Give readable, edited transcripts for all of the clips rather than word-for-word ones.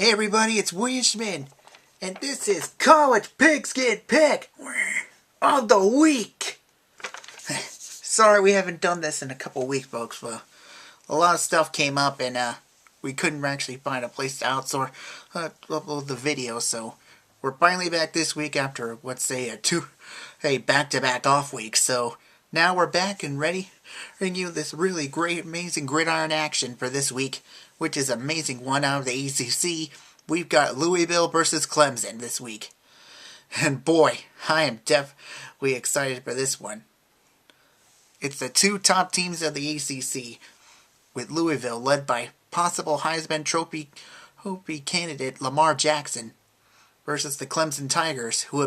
Hey everybody, it's William Schmidt, and this is College Pigskin Pick of the Week. Sorry we haven't done this in a couple weeks, folks, but a lot of stuff came up and we couldn't actually find a place to outsource upload the video, so we're finally back this week after, let's say, a back-to-back off week. So now we're back and ready to bring you this really great, amazing gridiron action for this week, which is amazing one out of the ACC. We've got Louisville versus Clemson this week. And boy, I am definitely excited for this one. It's the two top teams of the ACC, with Louisville led by possible Heisman Trophy candidate Lamar Jackson, versus the Clemson Tigers, who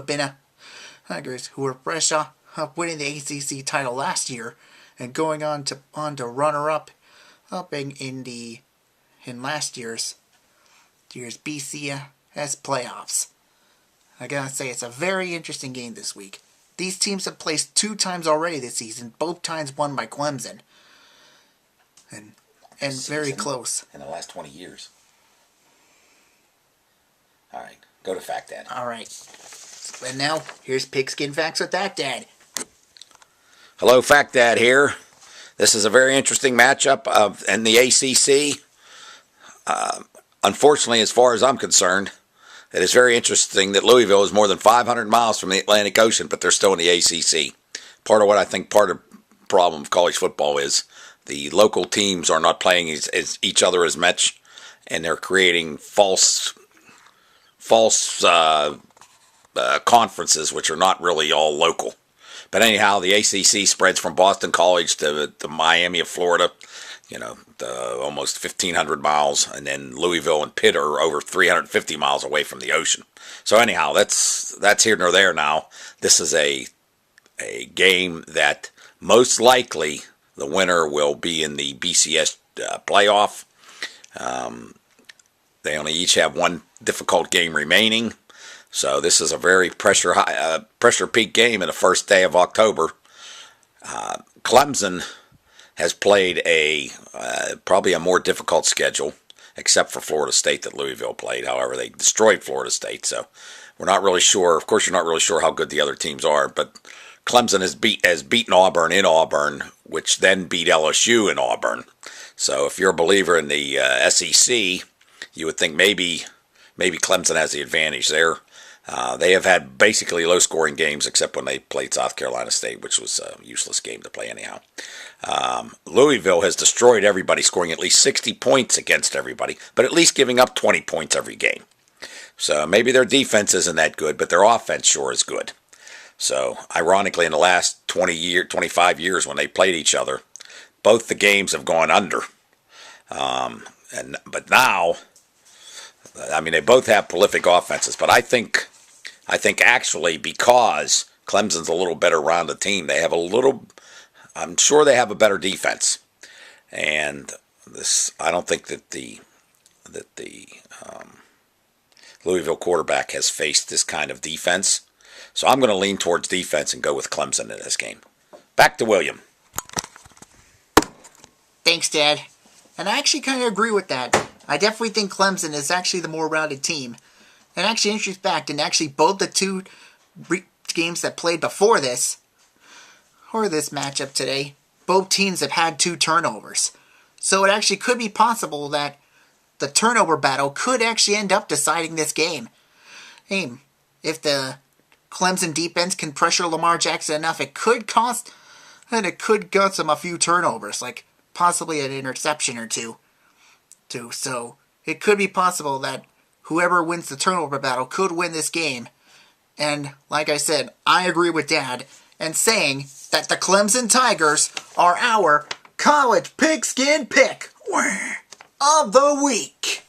were fresh off winning the ACC title last year and going on to runner-up in last year's BCS playoffs. I gotta say, it's a very interesting game this week. These teams have placed 2 times already this season, both times won by Clemson, and very close in the last 20 years. All right, go to Fact Dad. All right, and now here's Pigskin Facts with that Dad. Hello, Fact Dad here. This is a very interesting matchup in the ACC. Unfortunately, as far as I'm concerned, it is very interesting that Louisville is more than 500 miles from the Atlantic Ocean, but they're still in the ACC. Part of what I think part of the problem of college football is the local teams are not playing as each other as much, and they're creating false conferences, which are not really all local. But anyhow, the ACC spreads from Boston College to Miami of Florida, almost 1,500 miles, and then Louisville and Pitt are over 350 miles away from the ocean. So anyhow, that's here nor there now. This is a game that most likely the winner will be in the BCS playoff. They only each have one difficult game remaining. So this is a very pressure peak game in the first day of October. Clemson has played probably a more difficult schedule, except for Florida State that Louisville played. However, they destroyed Florida State, so we're not really sure. Of course, you're not really sure how good the other teams are, but Clemson has beaten Auburn in Auburn, which then beat LSU in Auburn. So if you're a believer in the SEC, you would think maybe Clemson has the advantage there. They have had basically low-scoring games, except when they played South Carolina State, which was a useless game to play anyhow. Louisville has destroyed everybody, scoring at least 60 points against everybody, but at least giving up 20 points every game. So maybe their defense isn't that good, but their offense sure is good. So ironically, in the last 25 years when they played each other, both the games have gone under. But now, I mean, they both have prolific offenses, but I think actually, because Clemson's a little better rounded team, I'm sure they have a better defense. And I don't think that the Louisville quarterback has faced this kind of defense. So I'm going to lean towards defense and go with Clemson in this game. Back to William. Thanks, Dad. And I actually kind of agree with that. I definitely think Clemson is actually the more rounded team. And actually, interesting fact, and actually both the 2 games that played before this, or this matchup today, both teams have had 2 turnovers. So it actually could be possible that the turnover battle could actually end up deciding this game. Hey, if the Clemson defense can pressure Lamar Jackson enough, it could cost them a few turnovers, like possibly an interception or two. So it could be possible that whoever wins the turnover battle could win this game. And like I said, I agree with Dad in saying that the Clemson Tigers are our College Pigskin Pick of the Week.